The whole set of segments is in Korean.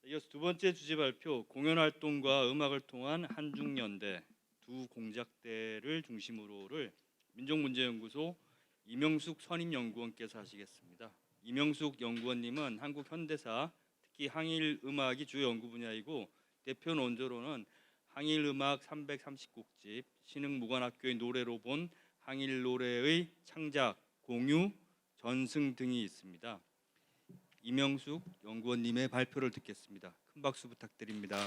이어서 두 번째 주제 발표, 공연 활동과 음악을 통한 한중연대 두 공작대를 중심으로를 민족문제연구소 이명숙 선임연구원께서 하시겠습니다. 이명숙 연구원님은 한국 현대사, 특히 항일음악이 주요 연구 분야이고 대표 논조로는 항일음악 330곡집, 신흥무관학교의 노래로 본 항일노래의 창작, 공유, 전승 등이 있습니다. 이명숙 연구원님의 발표를 듣겠습니다. 큰 박수 부탁드립니다.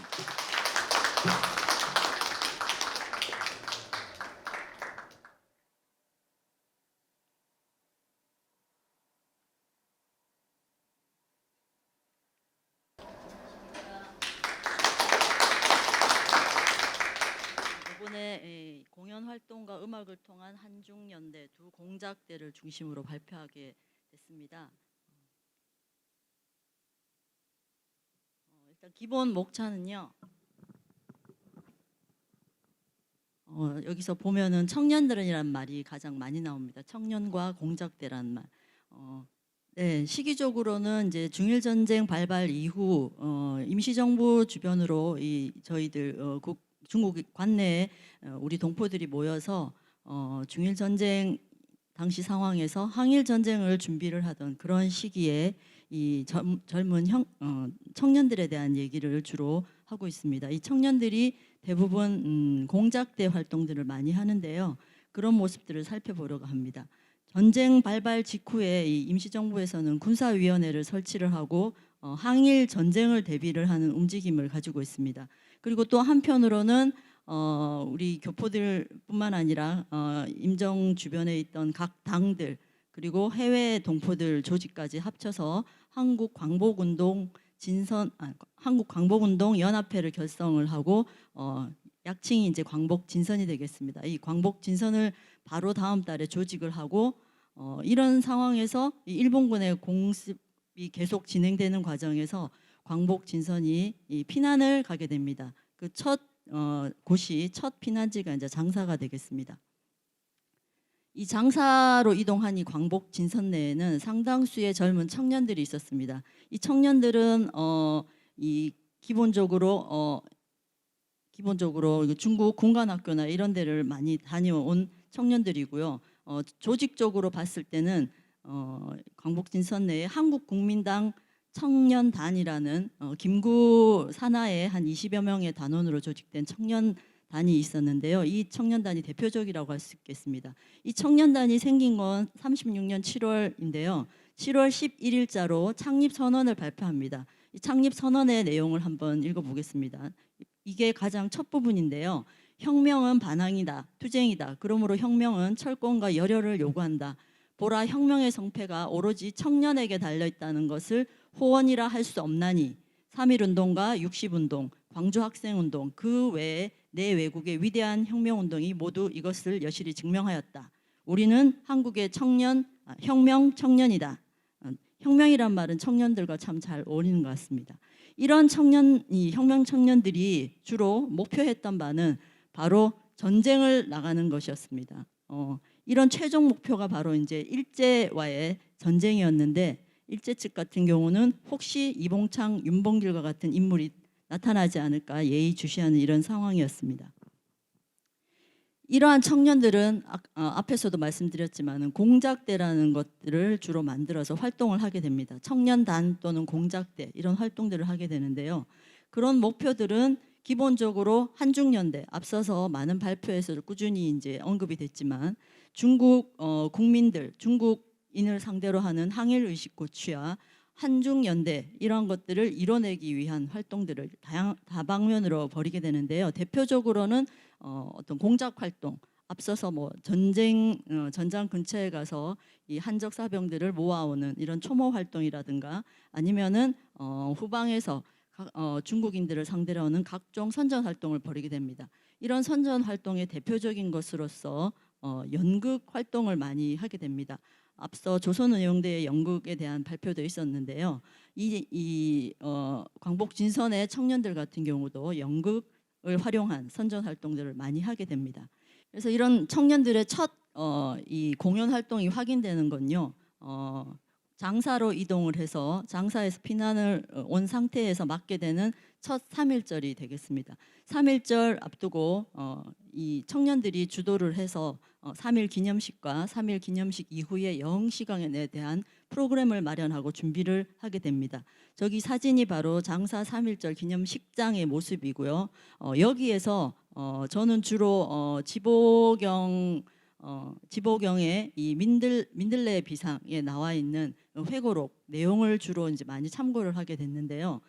이번에 공연 활동과 음악을 통한 한중연대 두 공작대를 중심으로 발표하게 됐습니다. 일단 기본 목차는요. 여기서 보면은 청년들이란 말이 가장 많이 나옵니다. 청년과 공작대란 말. 네, 시기적으로는 이제 중일 전쟁 발발 이후 임시정부 주변으로 저희들 중국 관내에 우리 동포들이 모여서 중일 전쟁 당시 상황에서 항일 전쟁을 준비를 하던 그런 시기에 이 젊은 청년들에 대한 얘기를 주로 하고 있습니다. 이 청년들이 대부분 공작대 활동들을 많이 하는데요. 그런 모습들을 살펴보려고 합니다. 전쟁 발발 직후에 이 임시정부에서는 군사위원회를 설치를 하고 항일 전쟁을 대비를 하는 움직임을 가지고 있습니다. 그리고 또 한편으로는 우리 교포들뿐만 아니라 임정 주변에 있던 각 당들 그리고 해외 동포들 조직까지 합쳐서 한국광복운동 연합회를 결성을 하고 약칭이 이제 광복진선이 되겠습니다. 이 광복진선을 바로 다음 달에 조직을 하고 이런 상황에서 일본군의 공습이 계속 진행되는 과정에서 광복진선이 피난을 가게 됩니다. 그 첫 곳이 첫 피난지가 이제 장사가 되겠습니다. 이 장사로 이동한 이 광복진선 내에는 상당수의 젊은 청년들이 있었습니다. 이 청년들은 기본적으로 중국 군관학교나 이런 데를 많이 다녀온 청년들이고요. 조직적으로 봤을 때는 광복진선 내에 한국국민당 청년단이라는 김구 산하에 한 20여 명의 단원으로 조직된 청년단이 있었는데요. 이 청년단이 대표적이라고 할 수 있겠습니다. 이 청년단이 생긴 건 36년 7월인데요. 7월 11일자로 창립선언을 발표합니다. 이 창립선언의 내용을 한번 읽어보겠습니다. 이게 가장 첫 부분인데요. 혁명은 반항이다, 투쟁이다. 그러므로 혁명은 철권과 열혈을 요구한다. 보라, 혁명의 성패가 오로지 청년에게 달려있다는 것을 호언이라 할 수 없나니 3.1운동과 60운동, 광주학생운동 그 외에 내 외국의 위대한 혁명운동이 모두 이것을 여실히 증명하였다. 우리는 한국의 혁명 청년이다. 혁명이란 말은 청년들과 참 잘 어울리는 것 같습니다. 이런 혁명 청년들이 주로 목표했던 바는 바로 전쟁을 나가는 것이었습니다. 이런 최종 목표가 바로 이제 일제와의 전쟁이었는데 일제 측 같은 경우는 혹시 이봉창, 윤봉길과 같은 인물이 나타나지 않을까 예의주시하는 이런 상황이었습니다. 이러한 청년들은 앞에서도 말씀드렸지만 공작대라는 것들을 주로 만들어서 활동을 하게 됩니다. 청년단 또는 공작대 이런 활동들을 하게 되는데요. 그런 목표들은 기본적으로 한중연대, 앞서서 많은 발표에서 꾸준히 이제 언급이 됐지만 중국 국민들, 중국인을 상대로 하는 항일 의식 고취와 한중연대 이런 것들을 이뤄내기 위한 활동들을 다방면으로 벌이게 되는데요. 대표적으로는 어떤 공작 활동, 앞서서 뭐 전장 근처에 가서 이 한적 사병들을 모아오는 이런 초모 활동이라든가 아니면은 후방에서 중국인들을 상대로 하는 각종 선전 활동을 벌이게 됩니다. 이런 선전 활동의 대표적인 것으로서 연극 활동을 많이 하게 됩니다. 앞서 조선의용대의 연극에 대한 발표도 있었는데요. 광복진선의 청년들 같은 경우도 연극을 활용한 선전 활동들을 많이 하게 됩니다. 그래서 이런 청년들의 첫 이 공연 활동이 확인되는 건요. 장사로 이동을 해서 장사에서 피난을 온 상태에서 맞게 되는 첫 3.1절이 되겠습니다. 3.1절 앞두고 이 청년들이 주도를 해서 3.1 기념식과 3.1 기념식 이후의 영시간에 대한 프로그램을 마련하고 준비를 하게 됩니다. 저기 사진이 바로 장사 3.1절 기념식장의 모습이고요. 여기에서 저는 주로 지보경의 이 민들레 비상에 나와 있는 회고록 내용을 주로 이제 많이 참고를 하게 됐는데요.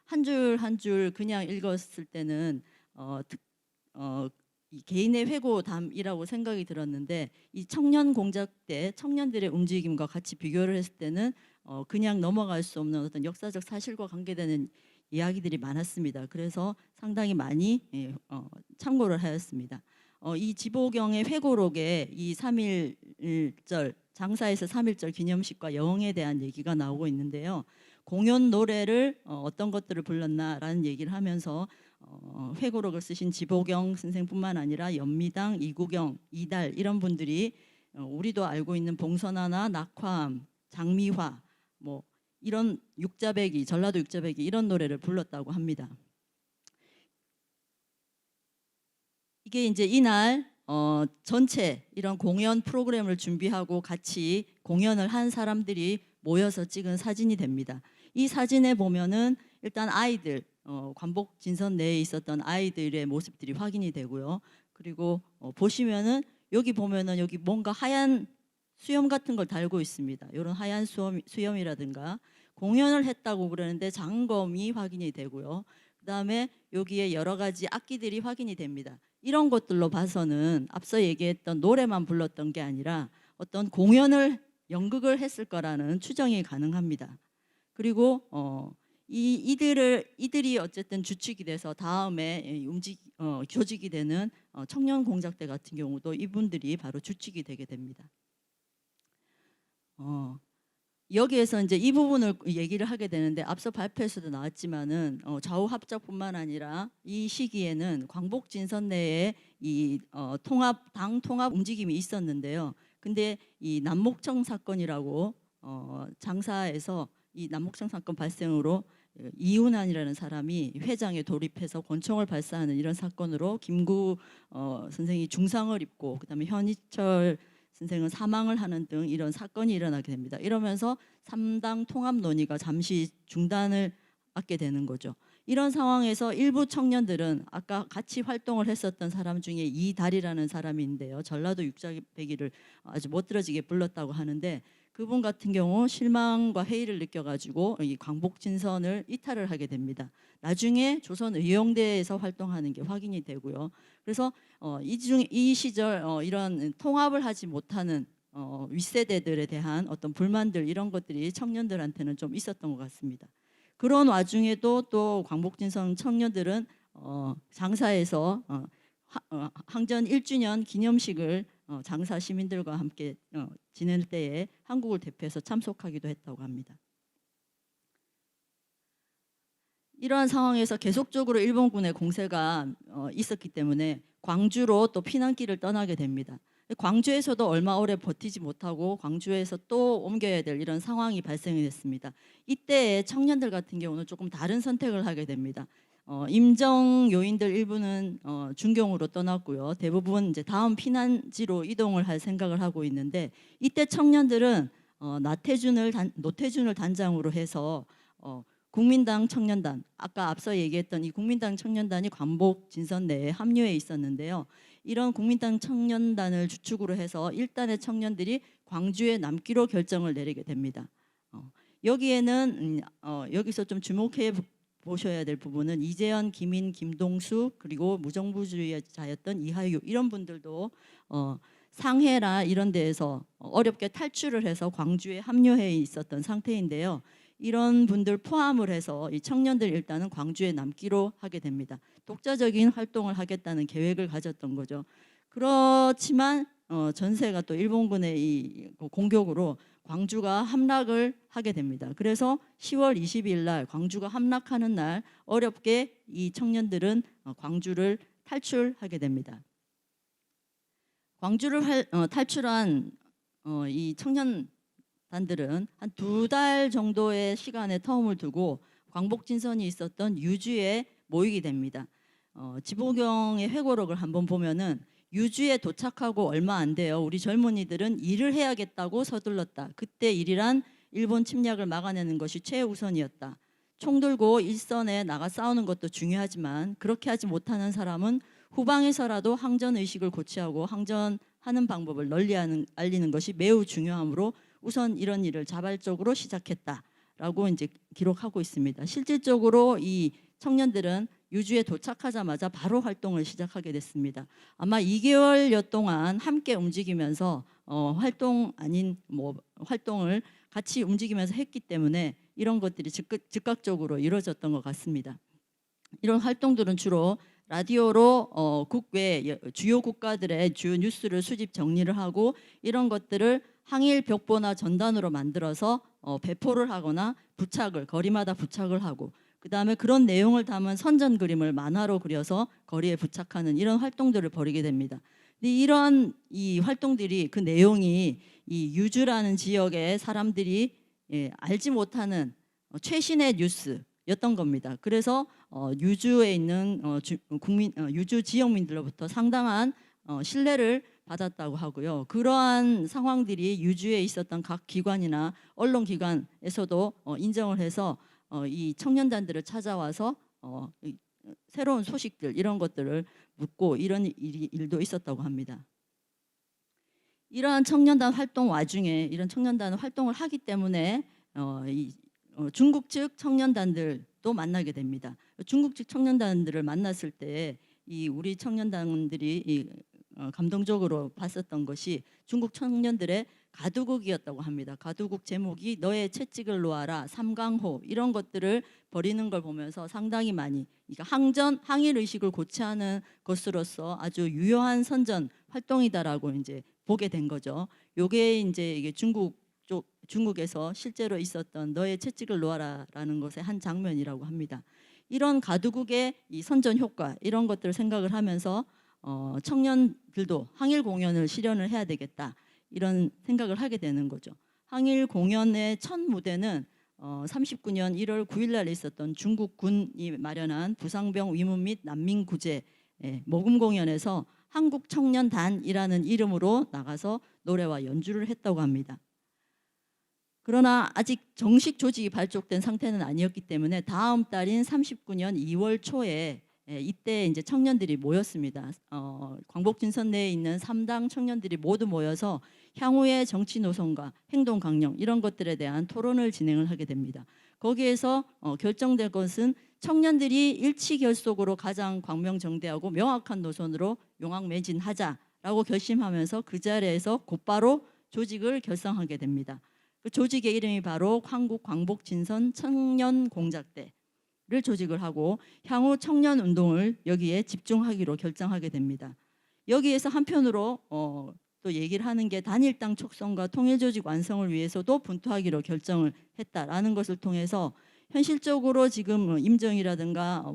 한 줄 한 줄 그냥 읽었을 때는 이 개인의 회고담이라고 생각이 들었는데 이 청년 공작 때 청년들의 움직임과 같이 비교를 했을 때는 그냥 넘어갈 수 없는 어떤 역사적 사실과 관계되는 이야기들이 많았습니다. 그래서 상당히 많이 참고를 하였습니다. 이 지보경의 회고록에 이 3.1절 장사에서 3.1절 기념식과 영에 대한 얘기가 나오고 있는데요. 공연 노래를 어떤 것들을 불렀나라는 얘기를 하면서 회고록을 쓰신 지보경 선생뿐만 아니라 연미당, 이구경, 이달 이런 분들이 우리도 알고 있는 봉선화나 낙화암, 장미화 뭐 이런 육자배기, 전라도 육자배기 이런 노래를 불렀다고 합니다. 이게 이제 이날 전체 이런 공연 프로그램을 준비하고 같이 공연을 한 사람들이 모여서 찍은 사진이 됩니다. 이 사진에 보면은 일단 아이들 관복 진선 내에 있었던 아이들의 모습들이 확인이 되고요. 그리고 보시면은 여기 보면은 여기 뭔가 하얀 수염 같은 걸 달고 있습니다. 이런 하얀 수염이라든가 공연을 했다고 그러는데 장검이 확인이 되고요. 그다음에 여기에 여러 가지 악기들이 확인이 됩니다. 이런 것들로 봐서는 앞서 얘기했던 노래만 불렀던 게 아니라 어떤 공연을 연극을 했을 거라는 추정이 가능합니다. 그리고 이들이 어쨌든 주축이 돼서 다음에 조직이 되는 청년 공작대 같은 경우도 이분들이 바로 주축이 되게 됩니다. 여기에서 이제 이 부분을 얘기를 하게 되는데 앞서 발표에서도 나왔지만은 좌우 합작뿐만 아니라 이 시기에는 광복 진선 내에 이 당 통합 움직임이 있었는데요. 근데 이 남목청 사건이라고 장사에서 이 남목청 사건 발생으로 이윤환이라는 사람이 회장에 돌입해서 권총을 발사하는 이런 사건으로 김구 선생이 중상을 입고 그다음에 현희철 선생은 사망을 하는 등 이런 사건이 일어나게 됩니다. 이러면서 3당 통합 논의가 잠시 중단을 받게 되는 거죠. 이런 상황에서 일부 청년들은 아까 같이 활동을 했었던 사람 중에 이달이라는 사람인데요. 전라도 육자배기를 아주 멋들어지게 불렀다고 하는데 그분 같은 경우 실망과 회의를 느껴가지고 이 광복진선을 이탈을 하게 됩니다. 나중에 조선의용대에서 활동하는 게 확인이 되고요. 그래서 이 시절 이런 통합을 하지 못하는 윗세대들에 대한 어떤 불만들 이런 것들이 청년들한테는 좀 있었던 것 같습니다. 그런 와중에도 또 광복진선 청년들은 장사에서 항전 1주년 기념식을 장사 시민들과 함께 지낼 때에 한국을 대표해서 참석하기도 했다고 합니다. 이러한 상황에서 계속적으로 일본군의 공세가 있었기 때문에 광주로 또 피난길을 떠나게 됩니다. 광주에서도 얼마 오래 버티지 못하고 광주에서 또 옮겨야 될 이런 상황이 발생이 됐습니다. 이때 청년들 같은 경우는 조금 다른 선택을 하게 됩니다. 임정 요인들 일부는 준경으로 떠났고요. 대부분 이제 다음 피난지로 이동을 할 생각을 하고 있는데 이때 청년들은 노태준을 단장으로 해서 국민당 청년단, 아까 앞서 얘기했던 이 국민당 청년단이 광복 진선 내에 합류해 있었는데요. 이런 국민당 청년단을 주축으로 해서 일단의 청년들이 광주에 남기로 결정을 내리게 됩니다. 여기에는 여기서 좀 주목해 보셔야 될 부분은 이재현, 김인, 김동수 그리고 무정부주의자였던 이하유 이런 분들도 상해나 이런 데에서 어렵게 탈출을 해서 광주에 합류해 있었던 상태인데요. 이런 분들 포함을 해서 이 청년들 일단은 광주에 남기로 하게 됩니다. 독자적인 활동을 하겠다는 계획을 가졌던 거죠. 그렇지만 전세가 또 일본군의 이 공격으로 광주가 함락을 하게 됩니다. 그래서 10월 20일 날 광주가 함락하는 날 어렵게 이 청년들은 광주를 탈출하게 됩니다. 광주를 탈출한 이 청년단 청년단들은 한 2달 정도의 시간의 텀을 두고 광복진선이 있었던 유주에 모이게 됩니다. 지보경의 회고록을 한번 보면은 유주에 도착하고 얼마 안 돼요. 우리 젊은이들은 일을 해야겠다고 서둘렀다. 그때 일이란 일본 침략을 막아내는 것이 최우선이었다. 총 들고 일선에 나가 싸우는 것도 중요하지만 그렇게 하지 못하는 사람은 후방에서라도 항전 의식을 고취하고 항전하는 방법을 널리 알리는 것이 매우 중요하므로 우선 이런 일을 자발적으로 시작했다라고 이제 기록하고 있습니다. 실질적으로 이 청년들은 유주에 도착하자마자 바로 활동을 시작하게 됐습니다. 아마 2개월여 동안 함께 움직이면서 활동 아닌 활동을 같이 움직이면서 했기 때문에 이런 것들이 즉각적으로 이루어졌던 것 같습니다. 이런 활동들은 주로 라디오로 국외 주요 국가들의 주요 뉴스를 수집 정리를 하고 이런 것들을 항일 벽보나 전단으로 만들어서 배포를 하거나 부착을 거리마다 부착을 하고 그다음에 그런 내용을 담은 선전 그림을 만화로 그려서 거리에 부착하는 이런 활동들을 벌이게 됩니다. 근데 이런 이 활동들이 그 내용이 이 유주라는 지역의 사람들이 알지 못하는 최신의 뉴스였던 겁니다. 그래서 유주에 있는 유주 지역민들로부터 상당한 신뢰를 받았다고 하고요. 그러한 상황들이 유주에 있었던 각 기관이나 언론 기관에서도 인정을 해서 이 청년단들을 찾아와서 새로운 소식들 이런 것들을 묻고 이런 일도 있었다고 합니다. 이러한 청년단 활동 와중에 이런 청년단은 활동을 하기 때문에 중국 측 청년단들도 만나게 됩니다. 중국 측 청년단들을 만났을 때 이 우리 청년단들이 감동적으로 봤었던 것이 중국 청년들의 가두국이었다고 합니다. 가두국 제목이 너의 채찍을 놓아라, 삼강호 이런 것들을 벌이는 걸 보면서 상당히 많이 항일 의식을 고취하는 것으로서 아주 유효한 선전 활동이다라고 이제 보게 된 거죠. 요게 이제 이게 중국에서 실제로 있었던 너의 채찍을 놓아라라는 것의 한 장면이라고 합니다. 이런 가두국의 이 선전 효과 이런 것들을 생각을 하면서 청년들도 항일 공연을 실현을 해야 되겠다 이런 생각을 하게 되는 거죠. 항일 공연의 첫 무대는 39년 1월 9일 날 있었던 중국군이 마련한 부상병 위문 및 난민 구제 모금 공연에서 한국청년단이라는 이름으로 나가서 노래와 연주를 했다고 합니다. 그러나 아직 정식 조직이 발족된 상태는 아니었기 때문에 다음 달인 39년 2월 초에 이때 이제 청년들이 모였습니다. 광복진선 내에 있는 3당 청년들이 모두 모여서 향후의 정치 노선과 행동 강령 이런 것들에 대한 토론을 진행을 하게 됩니다. 거기에서 결정된 것은 청년들이 일치 결속으로 가장 광명정대하고 명확한 노선으로 용왕매진하자라고 결심하면서 그 자리에서 곧바로 조직을 결성하게 됩니다. 그 조직의 이름이 바로 한국광복진선 청년공작대를 조직을 하고 향후 청년 운동을 여기에 집중하기로 결정하게 됩니다. 여기에서 한편으로 또 얘기를 하는 게 단일당 촉성과 통일조직 완성을 위해서도 분투하기로 결정을 했다라는 것을 통해서 현실적으로 지금 임정이라든가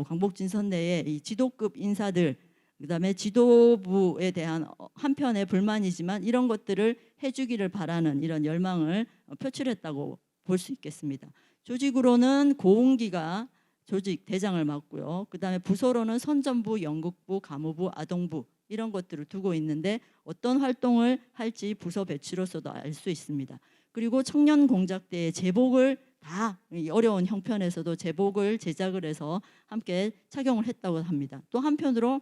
광복진선 내에 이 지도급 인사들 그다음에 지도부에 대한 한편의 불만이지만 이런 것들을 해주기를 바라는 이런 열망을 표출했다고 볼 수 있겠습니다. 조직으로는 고운기가 조직 대장을 맡고요. 그다음에 부서로는 선전부, 연극부, 가무부, 아동부 이런 것들을 두고 있는데 어떤 활동을 할지 부서 배치로서도 알 수 있습니다. 그리고 청년공작대의 제복을 다 어려운 형편에서도 제복을 제작을 해서 함께 착용을 했다고 합니다. 또 한편으로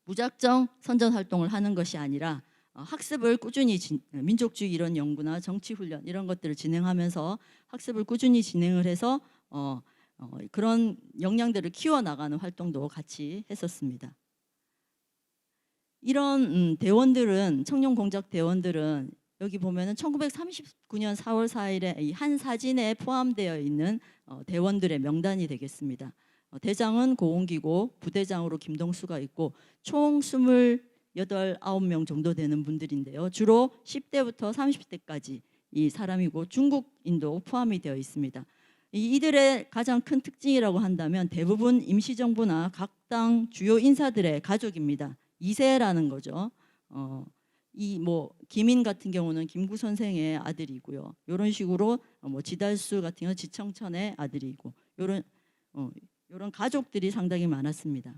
무작정 선전 활동을 하는 것이 아니라 학습을 꾸준히 민족주의 이론 연구나 정치 훈련 이런 것들을 진행하면서 학습을 꾸준히 진행을 해서 그런 역량들을 키워 나가는 활동도 같이 했었습니다. 이런 대원들은 청년공작 대원들은 여기 보면은 1939년 4월 4일에 한 사진에 포함되어 있는 대원들의 명단이 되겠습니다. 대장은 고운기고 부대장으로 김동수가 있고 총 28, 9명 정도 되는 분들인데요. 주로 10대부터 30대까지 이 사람이고 중국인도 포함이 되어 있습니다. 이들의 가장 큰 특징이라고 한다면 대부분 임시정부나 각 당 주요 인사들의 가족입니다. 2세라는 거죠. 이 뭐 김인 같은 경우는 김구 선생의 아들이고요. 이런 식으로 뭐 지달수 같은 경우는 지청천의 아들이고 이런 가족들이 상당히 많았습니다.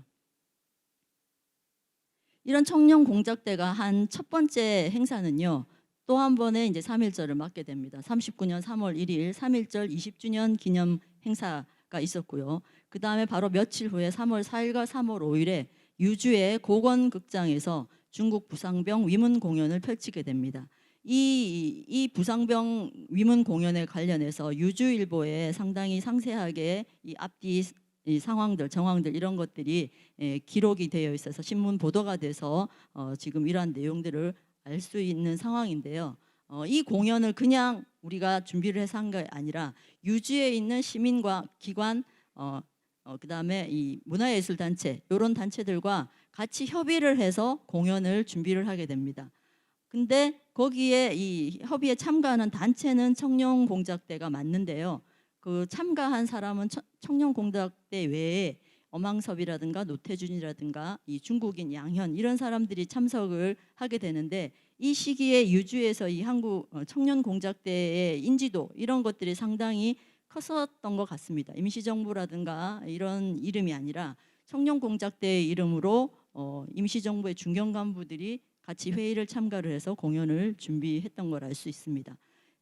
이런 청년 공작대가 한 첫 번째 행사는요. 또 한 번의 이제 3.1절을 맞게 됩니다. 39년 3월 1일 3.1절 20주년 기념 행사가 있었고요. 그 다음에 바로 며칠 후에 3월 4일과 3월 5일에 유주의 고건극장에서 중국 부상병 위문 공연을 펼치게 됩니다. 이 부상병 위문 공연에 관련해서 유주일보에 상당히 상세하게 이 앞뒤 이 상황들, 정황들 이런 것들이 기록이 되어 있어서 신문 보도가 돼서 지금 이러한 내용들을 알 수 있는 상황인데요. 이 공연을 그냥 우리가 준비를 해서 한 게 아니라 유주에 있는 시민과 기관, 그다음에 이 문화예술단체 이런 단체들과 같이 협의를 해서 공연을 준비를 하게 됩니다. 근데 거기에 이 협의에 참가하는 단체는 청년공작대가 맞는데요. 그 참가한 사람은 청년공작대 외에 엄황섭이라든가 노태준이라든가 이 중국인 양현 이런 사람들이 참석을 하게 되는데 이 시기에 유주에서 이 한국 청년공작대의 인지도 이런 것들이 상당히 컸었던 것 같습니다. 임시정부라든가 이런 이름이 아니라 청년공작대의 이름으로 임시정부의 중견 간부들이 같이 회의를 참가를 해서 공연을 준비했던 걸 알 수 있습니다.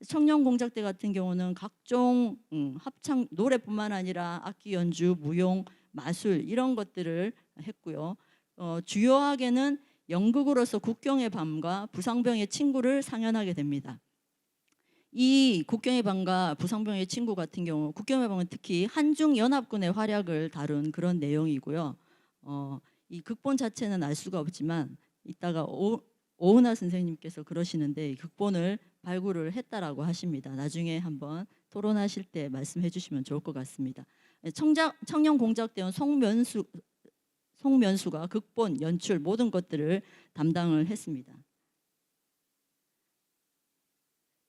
청년공작대 같은 경우는 각종 합창 노래뿐만 아니라 악기 연주, 무용, 마술 이런 것들을 했고요. 주요하게는 연극으로서 국경의 밤과 부상병의 친구를 상연하게 됩니다. 이 국경의 밤과 부상병의 친구 같은 경우 국경의 밤은 특히 한중연합군의 활약을 다룬 그런 내용이고요. 이 극본 자체는 알 수가 없지만 이따가 오은하 선생님께서 그러시는데 극본을 발굴을 했다라고 하십니다. 나중에 한번 토론하실 때 말씀해 주시면 좋을 것 같습니다. 청년공작대원 송면수가 극본, 연출 모든 것들을 담당을 했습니다.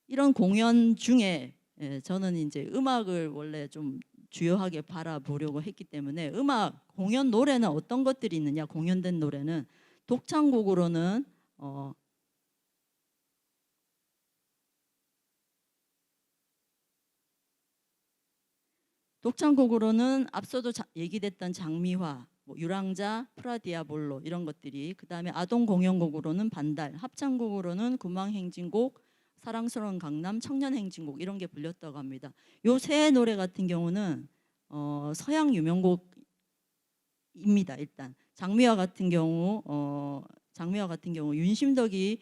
이런 공연 중에 저는 이제 음악을 원래 좀 주요하게 바라보려고 했기 때문에 음악, 공연 노래는 어떤 것들이 있느냐, 공연된 노래는 독창곡으로는 앞서도 얘기됐던 장미화, 뭐 유랑자, 프라디아볼로 이런 것들이 그 다음에 아동 공연곡으로는 반달, 합창곡으로는 구망행진곡, 사랑스러운 강남, 청년행진곡 이런 게 불렸다고 합니다. 요 세 노래 같은 경우는 서양 유명곡입니다. 일단 장미화 같은 경우 윤심덕이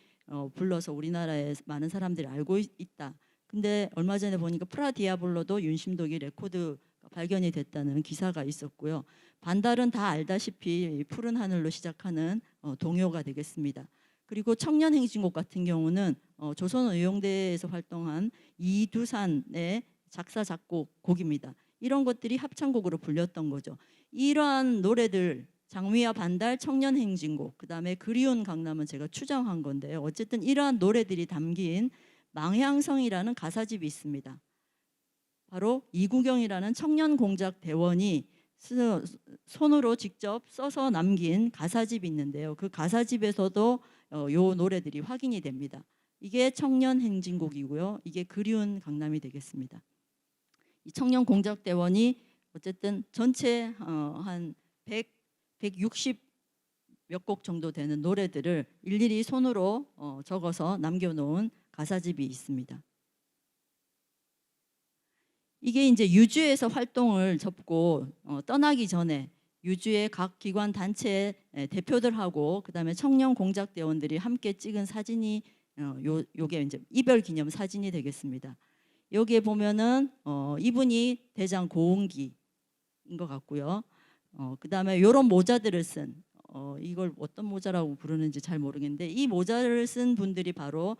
불러서 우리나라에 많은 사람들이 알고 있다. 근데 얼마 전에 보니까 프라디아볼로도 윤심덕이 레코드 발견이 됐다는 기사가 있었고요. 반달은 다 알다시피 푸른 하늘로 시작하는 동요가 되겠습니다. 그리고 청년행진곡 같은 경우는 조선의용대에서 활동한 이두산의 작사 작곡 곡입니다. 이런 것들이 합창곡으로 불렸던 거죠. 이러한 노래들 장미와 반달, 청년행진곡, 그 다음에 그리운 강남은 제가 추정한 건데요. 어쨌든 이러한 노래들이 담긴 망향성이라는 가사집이 있습니다. 바로 이구경이라는 청년공작대원이 손으로 직접 써서 남긴 가사집이 있는데요. 그 가사집에서도 요 노래들이 확인이 됩니다. 이게 청년행진곡이고요. 이게 그리운 강남이 되겠습니다. 이 청년공작대원이 어쨌든 전체 한 160 몇 곡 정도 되는 노래들을 일일이 손으로 적어서 남겨놓은 가사집이 있습니다. 이게 이제 유주에서 활동을 접고 떠나기 전에 유주의 각 기관 단체 대표들하고 그다음에 청년 공작대원들이 함께 찍은 사진이 요게 이제 이별 기념 사진이 되겠습니다. 여기에 보면은 이분이 대장 고운기인 것 같고요. 그다음에 이런 모자들을 쓴 이걸 어떤 모자라고 부르는지 잘 모르겠는데 이 모자를 쓴 분들이 바로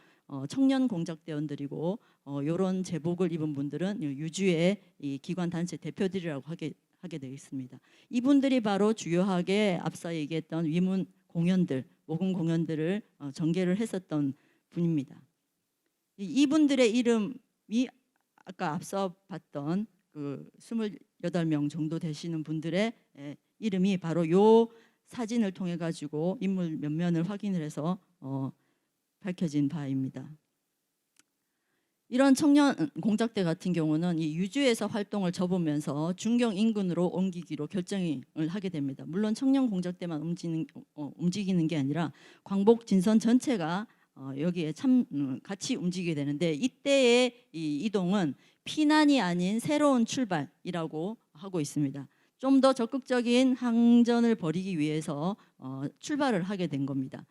청년 공작대원들이고 이런 제복을 입은 분들은 유주의 이 기관 단체 대표들이라고 하게 되어 있습니다. 이분들이 바로 주요하게 앞서 얘기했던 위문 공연들, 모금 공연들을 전개를 했었던 분입니다. 이분들의 이름이 아까 앞서 봤던 그 28명 정도 되시는 분들의 이름이 바로 요 사진을 통해 가지고 인물 몇 면을 확인을 해서 밝혀진 바입니다. 이런 청년 공작대 같은 경우는 이 유주에서 활동을 접으면서 중경 인근으로 옮기기로 결정을 하게 됩니다. 물론 청년 공작대만 움직이는 게 아니라 광복 진선 전체가 여기에 같이 움직이게 되는데, 이때의 이 이동은 피난이 아닌 새로운 출발이라고 하고 있습니다. 좀 더 적극적인 항전을 벌이기 위해서 출발을 하게 된 겁니다.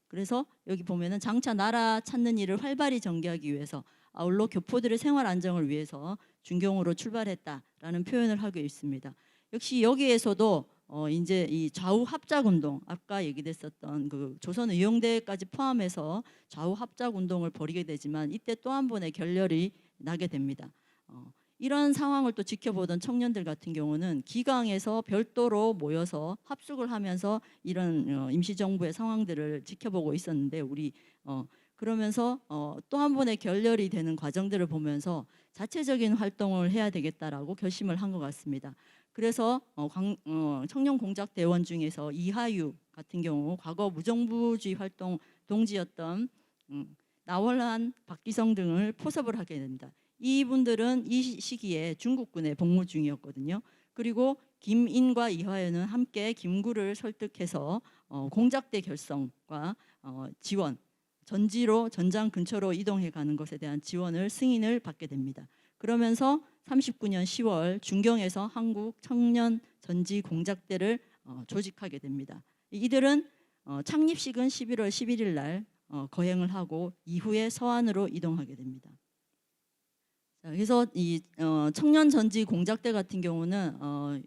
그래서 여기 보면은 장차 나라 찾는 일을 활발히 전개하기 위해서, 아울러 교포들의 생활 안정을 위해서 중경으로 출발했다라는 표현을 하고 있습니다. 역시 여기에서도 이제 이 좌우 합작 운동, 아까 얘기됐었던 그 조선 의용대까지 포함해서 좌우 합작 운동을 벌이게 되지만, 이때 또 한 번의 결렬이 나게 됩니다. 이런 상황을 또 지켜보던 청년들 같은 경우는 기강에서 별도로 모여서 합숙을 하면서 이런 임시정부의 상황들을 지켜보고 있었는데, 우리 그러면서 또 한 번의 결렬이 되는 과정들을 보면서 자체적인 활동을 해야 되겠다라고 결심을 한 것 같습니다. 그래서 청년공작대원 중에서 이하유 같은 경우 과거 무정부주의 활동 동지였던 나월한, 박기성 등을 포섭을 하게 됩니다. 이분들은 이 시기에 중국군에 복무 중이었거든요. 그리고 김인과 이화연은 함께 김구를 설득해서 공작대 결성과 지원, 전지로 전장 근처로 이동해 가는 것에 대한 지원을 승인을 받게 됩니다. 그러면서 39년 10월 중경에서 한국 청년 전지 공작대를 조직하게 됩니다. 이들은 창립식은 11월 11일 날 거행을 하고 이후에 서안으로 이동하게 됩니다. 자, 그래서 이 청년 전지 공작대 같은 경우는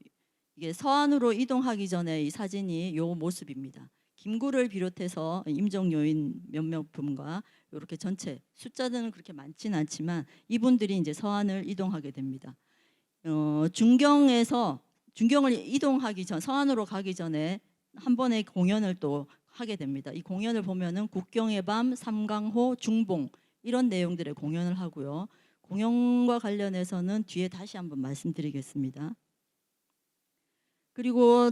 이게 서안으로 이동하기 전에 이 사진이 요 모습입니다. 김구를 비롯해서 임종 요인 몇몇 분과 이렇게 전체 숫자들은 그렇게 많지는 않지만 이분들이 이제 서안을 이동하게 됩니다. 중경을 이동하기 전, 서안으로 가기 전에 한 번의 공연을 또 하게 됩니다. 이 공연을 보면은 국경의 밤, 삼강호, 중봉 이런 내용들의 공연을 하고요. 공연과 관련해서는 뒤에 다시 한번 말씀드리겠습니다. 그리고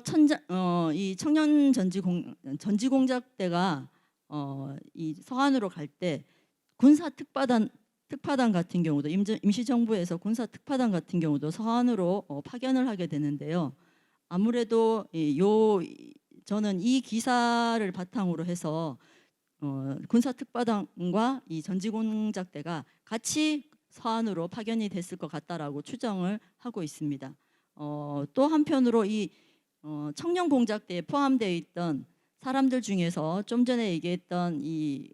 이 청년 전지공작대가 이 서안으로 갈 때 군사 특파단 같은 경우도, 임시정부에서 군사 특파단 같은 경우도 서안으로 파견을 하게 되는데요. 아무래도 저는 이 기사를 바탕으로 해서 군사 특파단과 이 전지공작대가 같이 서안으로 파견이 됐을 것 같다라고 추정을 하고 있습니다. 또 한편으로 이 청년 공작대에 포함되어 있던 사람들 중에서 좀 전에 얘기했던 이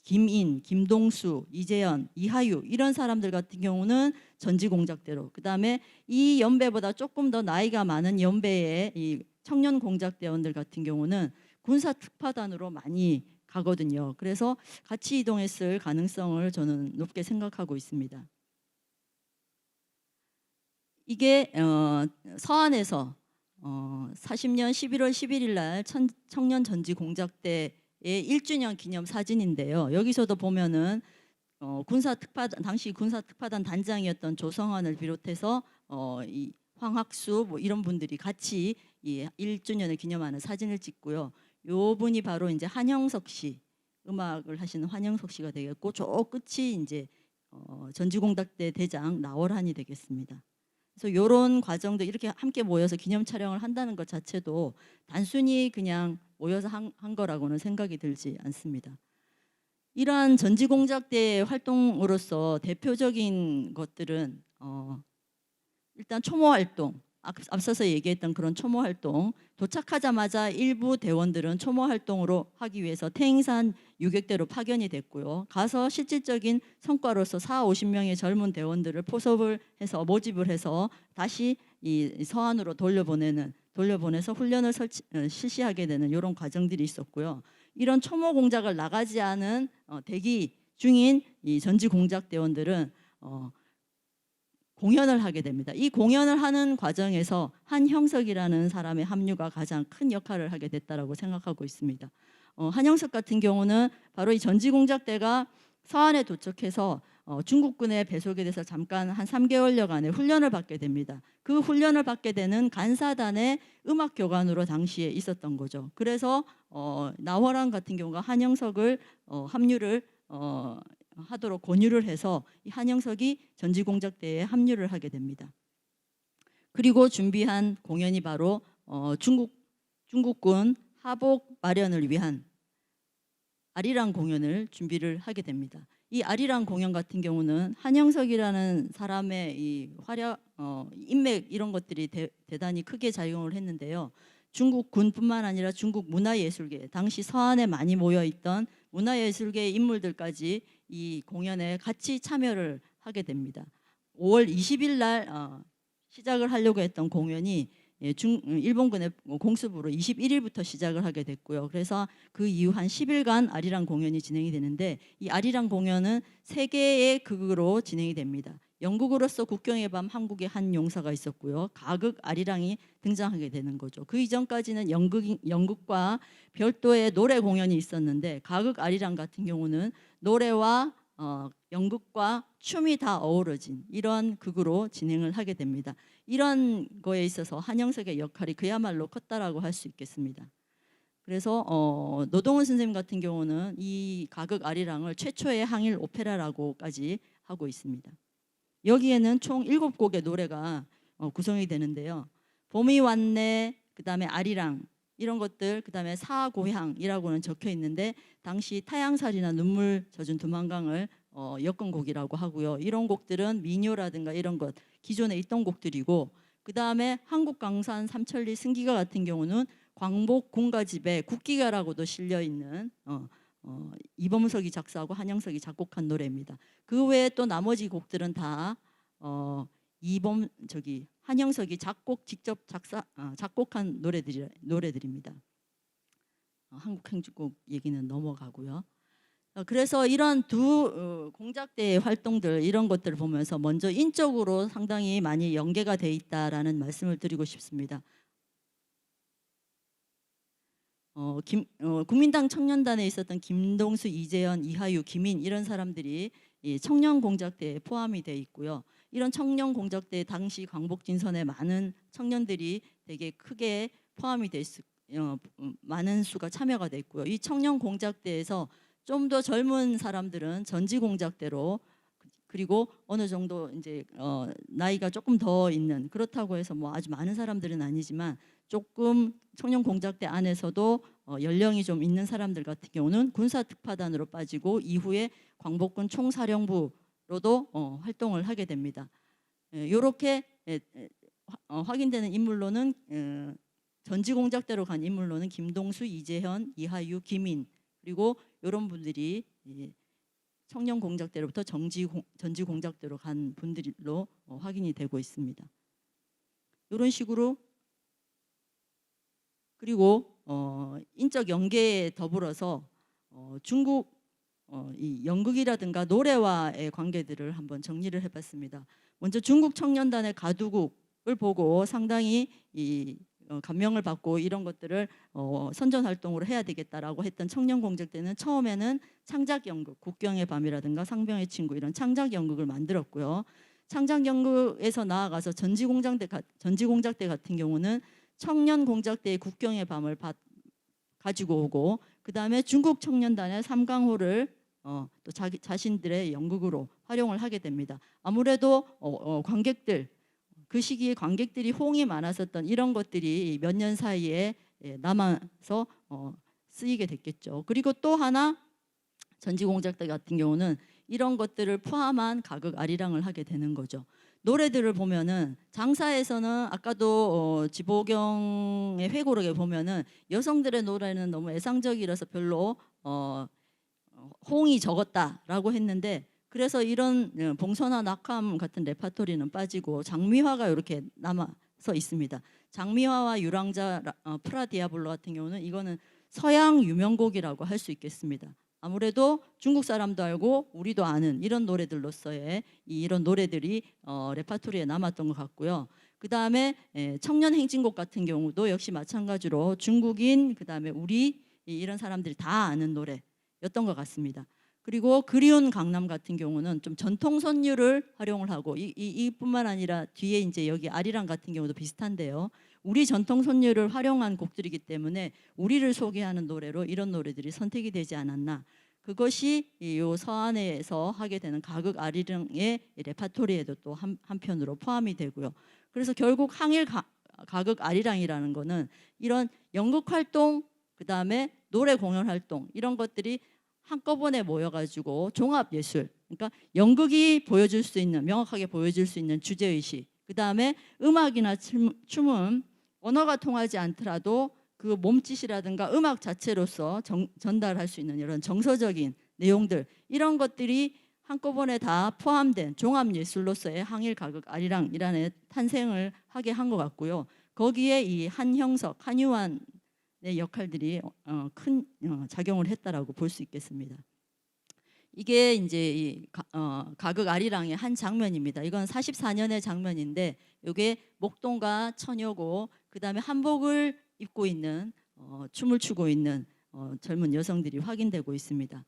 김인, 김동수, 이재현, 이하유 이런 사람들 같은 경우는 전지공작대로, 그 다음에 이 연배보다 조금 더 나이가 많은 연배의 이 청년 공작대원들 같은 경우는 군사 특파단으로 많이 가거든요. 그래서 같이 이동했을 가능성을 저는 높게 생각하고 있습니다. 이게 서안에서 40년 11월 11일 날 청년 전지 공작대의 1주년 기념 사진인데요. 여기서도 보면은 당시 군사 특파단 단장이었던 조성환을 비롯해서 이 황학수 뭐 이런 분들이 같이 이 1주년을 기념하는 사진을 찍고요. 요 분이 바로 이제 한영석 씨, 음악을 하시는 한영석 씨가 되겠고, 저 끝이 이제 전지공작대 대장 나월한이 되겠습니다. 그래서 이런 과정도 이렇게 함께 모여서 기념 촬영을 한다는 것 자체도 단순히 그냥 모여서 한 거라고는 생각이 들지 않습니다. 이러한 전지공작대의 활동으로서 대표적인 것들은 일단 초모 활동, 앞서서 얘기했던 그런 초모 활동, 도착하자마자 일부 대원들은 초모 활동으로 하기 위해서 태행산 유격대로 파견이 됐고요. 가서 실질적인 성과로서 40~50명의 젊은 대원들을 포섭을 해서 모집을 해서 다시 이 서안으로 돌려보내서 훈련을 실시하게 되는 이런 과정들이 있었고요. 이런 초모 공작을 나가지 않은 대기 중인 이 전지 공작 대원들은 공연을 하게 됩니다. 이 공연을 하는 과정에서 한형석이라는 사람의 합류가 가장 큰 역할을 하게 됐다라고 생각하고 있습니다. 한형석 같은 경우는 바로 이 전지공작대가 서안에 도착해서 중국군에 배속이 돼서 잠깐 한 3개월여간의 훈련을 받게 됩니다. 그 훈련을 받게 되는 간사단의 음악 교관으로 당시에 있었던 거죠. 그래서 나월왕 같은 경우가 한영석을 합류를 하도록 권유를 해서 이 한영석이 전지공작대에 합류를 하게 됩니다. 그리고 준비한 공연이 바로 중국군 하복 마련을 위한 아리랑 공연을 준비를 하게 됩니다. 이 아리랑 공연 같은 경우는 한영석이라는 사람의 이 활약, 인맥 이런 것들이 대단히 크게 작용을 했는데요. 중국 군뿐만 아니라 중국 문화예술계, 당시 서안에 많이 모여있던 문화예술계의 인물들까지 이 공연에 같이 참여를 하게 됩니다. 5월 20일 날 시작을 하려고 했던 공연이 일본군의 공습으로 21일부터 시작을 하게 됐고요. 그래서 그 이후 한 10일간 아리랑 공연이 진행이 되는데 이 아리랑 공연은 3개의 극으로 진행이 됩니다. 영국으로서 국경의 밤 한국의 한 용사가 있었고요. 가극 아리랑이 등장하게 되는 거죠. 그 이전까지는 연극과 별도의 노래 공연이 있었는데 가극 아리랑 같은 경우는 노래와 연극과 춤이 다 어우러진 이런 극으로 진행을 하게 됩니다. 이런 거에 있어서 한영석의 역할이 그야말로 컸다라고 할 수 있겠습니다. 그래서 노동원 선생님 같은 경우는 이 가극 아리랑을 최초의 항일 오페라라고까지 하고 있습니다. 여기에는 총 7곡의 노래가 구성이 되는데요. 봄이 왔네, 그 다음에 아리랑 이런 것들, 그 다음에 사고향이라고는 적혀 있는데 당시 타양살이나 눈물 젖은 두만강을 엮은 곡이라고 하고요. 이런 곡들은 민요라든가 이런 것 기존에 있던 곡들이고, 그 다음에 한국강산 삼천리 승기가 같은 경우는 광복 공가집에 국기가라고도 실려 있는 이범석이 작사하고 한영석이 작곡한 노래입니다. 그 외에 또 나머지 곡들은 다 한영석이 직접 작곡한 노래들입니다. 한국 행주곡 얘기는 넘어가고요. 그래서 이런 두 공작대의 활동들 이런 것들을 보면서 먼저 인적으로 상당히 많이 연계가 돼 있다라는 말씀을 드리고 싶습니다. 국민당 청년단에 있었던 김동수, 이재현, 이하유, 김인 이런 사람들이 이 청년공작대에 포함이 돼 있고요. 이런 청년공작대 당시 광복진선에 많은 청년들이 되게 크게 포함이 돼 있고 많은 수가 참여가 돼 있고요. 이 청년공작대에서 좀 더 젊은 사람들은 전지공작대로, 그리고 어느 정도 이제 나이가 조금 더 있는, 그렇다고 해서 뭐 아주 많은 사람들은 아니지만 조금 청년공작대 안에서도 연령이 좀 있는 사람들 같은 경우는 군사특파단으로 빠지고 이후에 광복군 총사령부로도 활동을 하게 됩니다. 이렇게 확인되는 인물로는 전지공작대로 간 인물로는 김동수, 이재현, 이하유, 김인, 그리고 이런 분들이 청년공작대로부터 전지공작대로 간 분들로 확인이 되고 있습니다. 이런 식으로, 그리고 인적 연계에 더불어서 중국 이 연극이라든가 노래와의 관계들을 한번 정리를 해봤습니다. 먼저 중국 청년단의 가두국을 보고 상당히 감명을 받고 이런 것들을 선전 활동으로 해야 되겠다라고 했던 청년공작대는 처음에는 창작연극, 국경의 밤이라든가 상병의 친구 이런 창작연극을 만들었고요. 창작연극에서 나아가서 전지공작대 같은 경우는 청년공작대의 국경의 밤을 가지고 오고, 그 다음에 중국 청년단의 삼강호를 또 자신들의 연극으로 활용을 하게 됩니다. 아무래도 관객들, 그 시기에 관객들이 호응이 많았었던 이런 것들이 몇 년 사이에 남아서 쓰이게 됐겠죠. 그리고 또 하나 전지공작대 같은 경우는 이런 것들을 포함한 가극 아리랑을 하게 되는 거죠. 노래들을 보면은 장사에서는 아까도 지보경의 회고록에 보면은 여성들의 노래는 너무 애상적이라서 별로 호응이 적었다라고 했는데, 그래서 이런 봉선화 낙함 같은 레파토리는 빠지고 장미화가 이렇게 남아서 있습니다. 장미화와 유랑자 프라 디아블로 같은 경우는 이거는 서양 유명곡이라고 할 수 있겠습니다. 아무래도 중국 사람도 알고 우리도 아는 이런 노래들로서의 이런 노래들이 레파토리에 남았던 것 같고요. 그 다음에 청년 행진곡 같은 경우도 역시 마찬가지로 중국인, 그 다음에 우리 이런 사람들이 다 아는 노래였던 것 같습니다. 그리고 그리운 강남 같은 경우는 좀 전통 선율을 활용을 하고 이뿐만 아니라 뒤에 이제 여기 아리랑 같은 경우도 비슷한데요. 우리 전통 선율을 활용한 곡들이기 때문에 우리를 소개하는 노래로 이런 노래들이 선택이 되지 않았나. 그것이 이 서안에서 하게 되는 가극 아리랑의 레파토리에도 또 한편으로 포함이 되고요. 그래서 결국 항일 가극 아리랑이라는 거는 이런 연극 활동, 그다음에 노래 공연 활동 이런 것들이 한꺼번에 모여가지고 종합 예술, 그러니까 연극이 보여줄 수 있는, 명확하게 보여줄 수 있는 주제 의식, 그다음에 음악이나 춤은 언어가 통하지 않더라도 그 몸짓이라든가 음악 자체로서 전달할 수 있는 이런 정서적인 내용들, 이런 것들이 한꺼번에 다 포함된 종합 예술로서의 항일 가극 아리랑이라는 탄생을 하게 한 것 같고요. 거기에 이 한형석, 한유환의 역할들이 큰 작용을 했다라고 볼 수 있겠습니다. 이게 이제 이 가극 아리랑의 한 장면입니다. 이건 44년의 장면인데 이게 목동과 처녀고 그다음에 한복을 입고 있는 춤을 추고 있는 젊은 여성들이 확인되고 있습니다.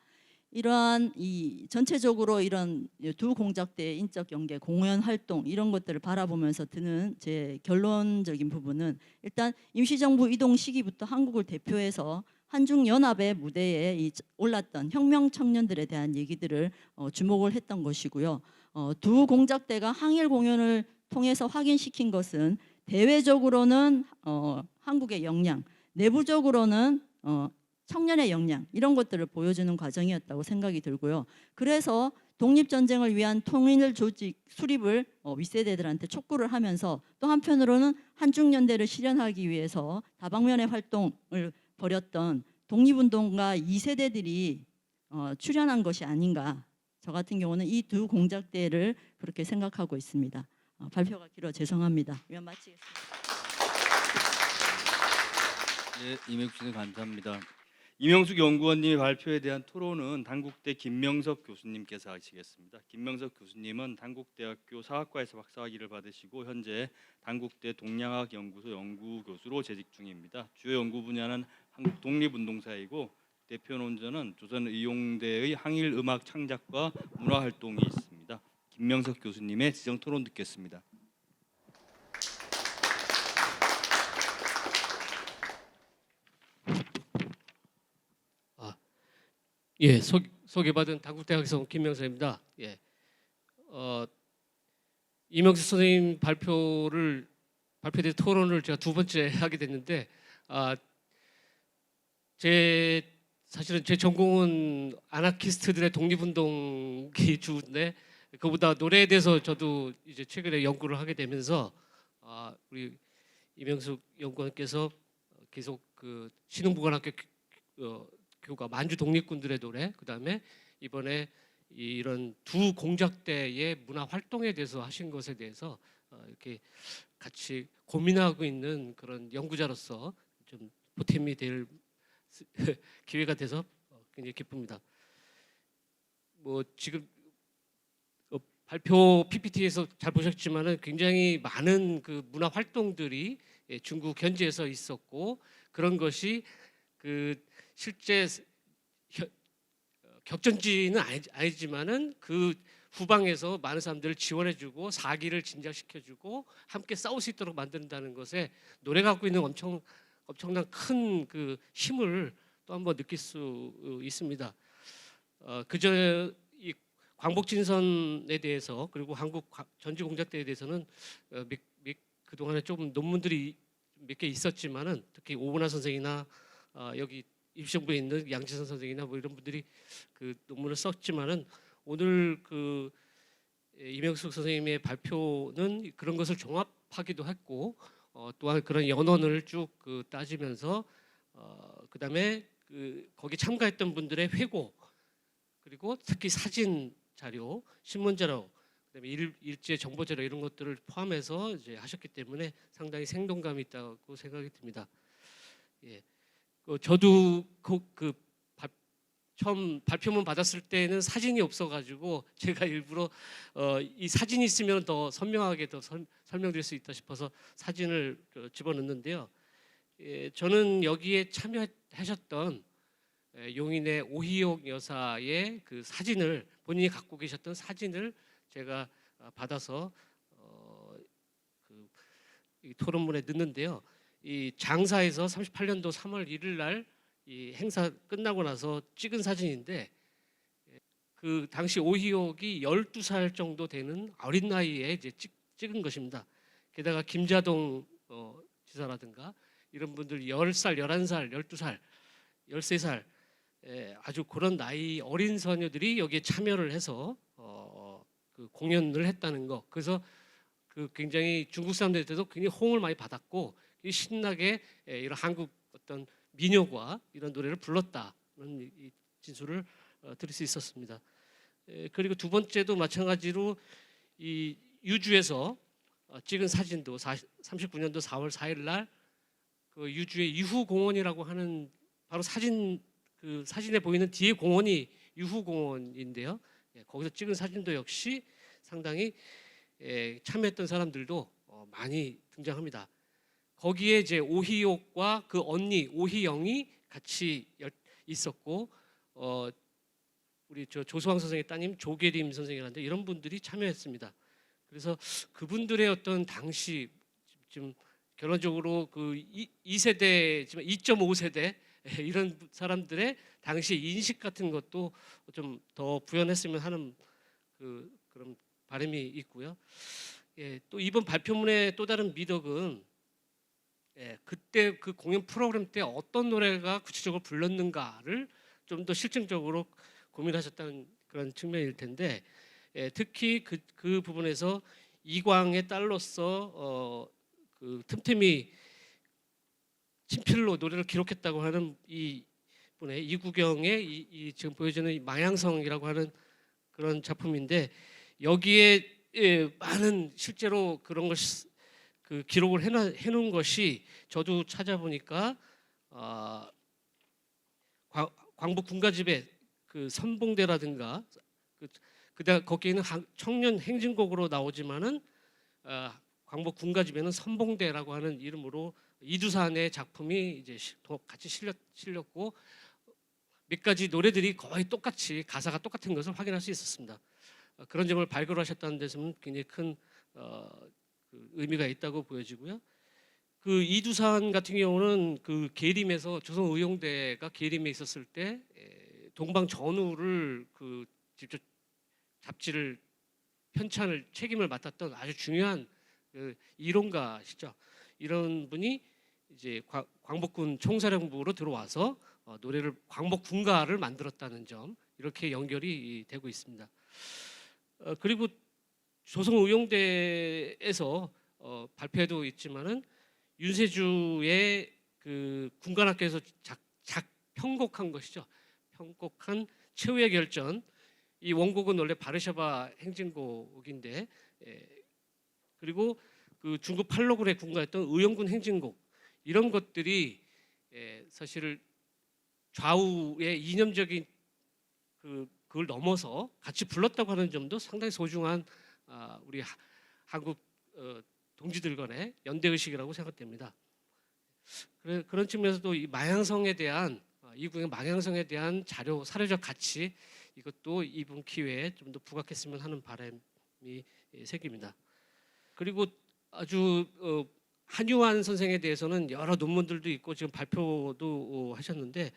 이러한 이 전체적으로 이런 두 공작대의 인적 연계, 공연 활동 이런 것들을 바라보면서 드는 제 결론적인 부분은 일단 임시정부 이동 시기부터 한국을 대표해서 한중연합의 무대에 올랐던 혁명 청년들에 대한 얘기들을 주목을 했던 것이고요. 두 공작대가 항일 공연을 통해서 확인시킨 것은 대외적으로는 한국의 역량, 내부적으로는 청년의 역량 이런 것들을 보여주는 과정이었다고 생각이 들고요. 그래서 독립전쟁을 위한 통일 조직 수립을 윗세대들한테 촉구를 하면서 또 한편으로는 한중연대를 실현하기 위해서 다방면의 활동을 벌였던 독립운동가 2세대들이 출연한 것이 아닌가. 저 같은 경우는 이 두 공작대를 그렇게 생각하고 있습니다. 발표가 길어 죄송합니다. 이만 마치겠습니다. 네, 이명숙 씨는 감사합니다. 이명숙 연구원님의 발표에 대한 토론은 단국대 김명석 교수님께서 하시겠습니다. 김명석 교수님은 단국대학교 사학과에서 박사학위를 받으시고 현재 단국대 동양학연구소 연구교수로 재직 중입니다. 주요 연구 분야는 한국 독립운동사이고 대표 논문은 조선의용대의 항일음악 창작과 문화활동이 있습니다. 김명석 교수님의 지정 토론 듣겠습니다. 예, 소개받은 단국대학에서 온 김명석입니다. 예, 이명수 선생님 발표된 토론을 제가 두 번째 하게 됐는데, 사실은 제 전공은 아나키스트들의 독립운동이 주인데, 그보다 노래에 대해서 저도 이제 최근에 연구를 하게 되면서 우리 이명숙 연구원께서 계속 그 신흥부관학교 교과 만주 독립군들의 노래, 그다음에 이번에 이런 두 공작대의 문화 활동에 대해서 하신 것에 대해서 이렇게 같이 고민하고 있는 그런 연구자로서 좀 보탬이 될 기회가 돼서 굉장히 기쁩니다. 뭐 지금 발표 PPT에서 잘 보셨지만은 굉장히 많은 그 문화 활동들이 중국 현지에서 있었고 그런 것이 그 실제 격전지는 아니지만은 그 후방에서 많은 사람들을 지원해주고 사기를 진작시켜주고 함께 싸울 수 있도록 만든다는 것에 노래가 갖고 있는 엄청난 큰 그 힘을 또 한번 느낄 수 있습니다. 그저 이 광복진선에 대해서 그리고 한국 전지공작대에 대해서는 그동안에 조금 논문들이 몇 개 있었지만은 특히 오분화 선생이나 여기 입시정부에 있는 양지선 선생이나 뭐 이런 분들이 그 논문을 썼지만은 오늘 그 이명숙 선생님의 발표는 그런 것을 종합하기도 했고 또한 그런 연원을 쭉 그 따지면서 그다음에 그 거기 참가했던 분들의 회고 그리고 특히 사진 자료, 신문 자료, 그다음에 일제 정보 자료 이런 것들을 포함해서 이제 하셨기 때문에 상당히 생동감이 있다고 생각이 듭니다. 예. 저도 처음 발표문 받았을 때는 사진이 없어가지고 제가 일부러 이 사진이 있으면 더 선명하게 더 설명드릴 수 있다 싶어서 사진을 집어넣는데요. 예, 저는 여기에 참여하셨던 용인의 오희옥 여사의 그 사진을 본인이 갖고 계셨던 사진을 제가 받아서 이 토론문에 넣는데요. 이 장사에서 38년도 3월 1일 날 이 행사 끝나고 나서 찍은 사진인데 그 당시 오희옥이 12살 정도 되는 어린 나이에 이제 찍은 것입니다. 게다가 김자동 지사라든가 이런 분들 10살, 11살, 12살, 13살 아주 그런 나이 어린 소녀들이 여기에 참여를 해서 그 공연을 했다는 거. 그래서 그 굉장히 중국 사람들한테도 굉장히 호응을 많이 받았고 신나게 이런 한국 어떤 민요과 이런 노래를 불렀다는 이 진술을 드릴 수 있었습니다. 그리고 두 번째도 마찬가지로 이 유주에서 찍은 사진도 39년도 4월 4일 날 그 유주의 유후공원이라고 하는 바로 그 사진에 보이는 뒤에 공원이 유후공원인데요. 거기서 찍은 사진도 역시 상당히 참여했던 사람들도 많이 등장합니다. 거기에 이제 오희옥과 그 언니 오희영이 같이 있었고 우리 조소왕 선생의 따님 조계림 선생이라는데 이런 분들이 참여했습니다. 그래서 그분들의 어떤 당시 지금 결론적으로 그 2세대, 2.5세대 이런 사람들의 당시 인식 같은 것도 좀 더 구현했으면 하는 그런 바람이 있고요. 또 이번 발표문의 또 다른 미덕은 그때 그 공연 프로그램 때 어떤 노래가 구체적으로 불렀는가를 좀 더 실증적으로 고민하셨다는 그런 측면일 텐데 특히 그 부분에서 이광의 딸로서 그 틈틈이 친필로 노래를 기록했다고 하는 이 분의 이구경의 이 지금 보여지는 이 망향성이라고 하는 그런 작품인데 여기에 많은 실제로 그런 걸 그 기록을 해놓은 것이 저도 찾아보니까 광복 군가집에 그 선봉대라든가 그다음 거기에는 청년 행진곡으로 나오지만은 광복 군가집에는 선봉대라고 하는 이름으로 이두산의 작품이 이제 같이 실렸고 몇 가지 노래들이 거의 똑같이 가사가 똑같은 것을 확인할 수 있었습니다. 그런 점을 발굴하셨다는 데서는 굉장히 큰 그 의미가 있다고 보여지고요. 그 이두산 같은 경우는 그 계림에서 조선의용대가 계림에 있었을 때 동방전우를 그 직접 잡지를 편찬을 책임을 맡았던 아주 중요한 그 이론가시죠. 이런 분이 이제 광복군 총사령부로 들어와서 노래를 광복군가를 만들었다는 점 이렇게 연결이 되고 있습니다. 그리고 조선의용대에서 발표에도 있지만은 윤세주의 그 군관학교에서 편곡한 것이죠. 편곡한 최후의 결전. 이 원곡은 원래 바르샤바 행진곡인데 그리고 그 중국 팔로굴에 군가했던 의용군 행진곡 이런 것들이 사실 좌우의 이념적인 그걸 넘어서 같이 불렀다고 하는 점도 상당히 소중한 우리 한국 동지들 간의 연대 의식이라고 생각됩니다. 그런 측면에서도 이 망향성에 대한 이분의 망향성에 대한 사료적 가치 이것도 이분 기회에 좀 더 부각했으면 하는 바람이 생깁니다. 그리고 아주 한유환 선생에 대해서는 여러 논문들도 있고 지금 발표도 하셨는데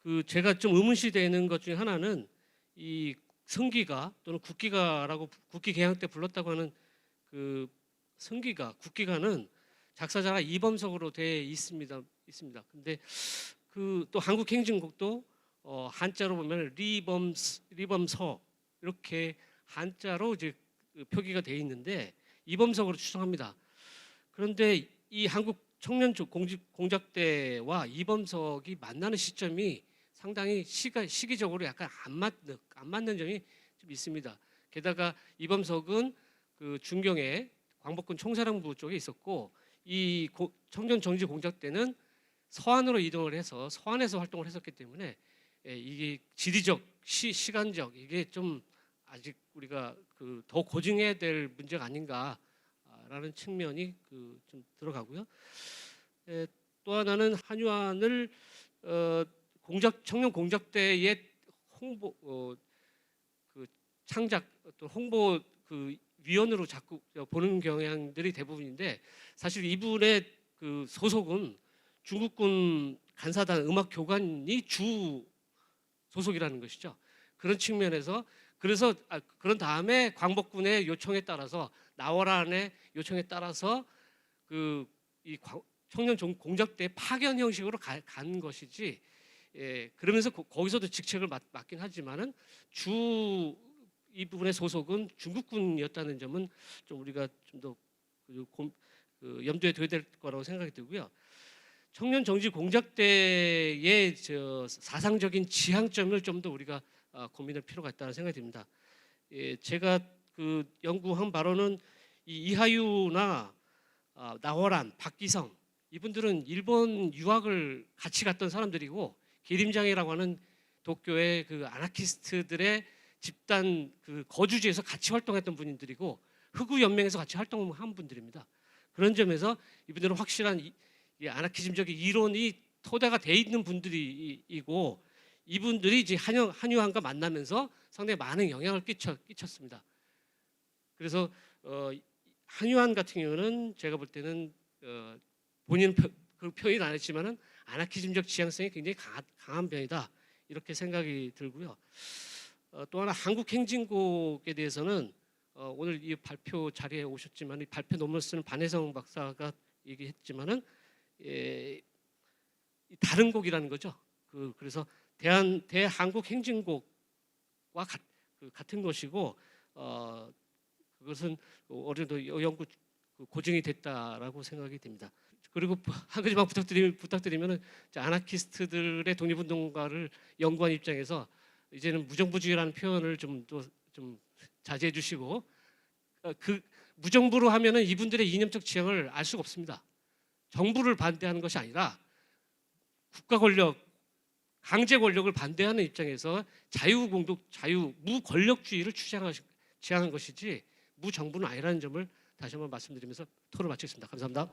그 제가 좀 의문시 되는 것 중에 하나는 이 성기가 또는 국기가라고 국기 개항 때 불렀다고 하는 그 성기가 국기가는 작사자가 이범석으로 되어 있습니다. 근데 그 또 한국 행진곡도 한자로 보면 리범서 이렇게 한자로 이제 표기가 되어 있는데 이범석으로 추정합니다. 그런데 이 한국 청년 공작대와 이범석이 만나는 시점이 상당히 시기적으로 약간 안 맞는 점이 좀 있습니다. 게다가 이범석은 그 중경에 광복군 총사령부 쪽에 있었고 이 청년 정지 공작대는 서안으로 이동을 해서 서안에서 활동을 했었기 때문에 이게 지리적, 시간적 이게 좀 아직 우리가 그 더 고증해야 될 문제가 아닌가라는 측면이 좀 들어가고요. 또 하나는 한유안을 청년 공작대의 홍보 그 창작 또 홍보 그 위원으로 자꾸 보는 경향들이 대부분인데 사실 이분의 그 소속은 중국군 간사단 음악교관이 주 소속이라는 것이죠. 그런 측면에서 그래서 그런 다음에 광복군의 요청에 따라서 나월안의 요청에 따라서 이 청년 공작대 파견 형식으로 간 것이지. 그러면서 거기서도 직책을 맡긴 하지만은 이 부분의 소속은 중국군이었다는 점은 좀 우리가 좀 더 염두에 둬야 될 거라고 생각이 들고요. 청년 정치 공작대의 사상적인 지향점을 좀 더 우리가 고민할 필요가 있다는 생각이 듭니다. 제가 연구한 바로는 이하유나 나월안, 박기성 이분들은 일본 유학을 같이 갔던 사람들이고 계림장이라고 하는 도쿄의 아나키스트들의 집단 거주지에서 같이 활동했던 분들이고 흑우 연맹에서 같이 활동한 분들입니다. 그런 점에서 이분들은 확실한 이 아나키즘적인 이론이 토대가 돼 있는 분들이고 이분들이 이제 한유한과 만나면서 상당히 많은 영향을 끼쳤습니다. 그래서 한유한 같은 경우는 제가 볼 때는 본인은 표현 안 했지만은 아나키즘적 지향성이 굉장히 강한 편이다 이렇게 생각이 들고요. 또 하나 한국행진곡에 대해서는 오늘 이 발표 자리에 오셨지만 이 발표 논문을 쓰는 반혜성 박사가 얘기했지만은 다른 곡이라는 거죠. 그래서 대한국행진곡과 같은 것이고 그것은 어느 정도 연구 고증이 됐다라고 생각이 됩니다. 그리고 한 가지만 부탁드리면은 아나키스트들의 독립운동가를 연구한 입장에서 이제는 무정부주의라는 표현을 좀 자제해 주시고 무정부로 하면은 이분들의 이념적 지향을 알 수가 없습니다. 정부를 반대하는 것이 아니라 국가 권력, 강제 권력을 반대하는 입장에서 무권력주의를 지향한 것이지 무정부는 아니라는 점을 다시 한번 말씀드리면서 토론 마치겠습니다. 감사합니다.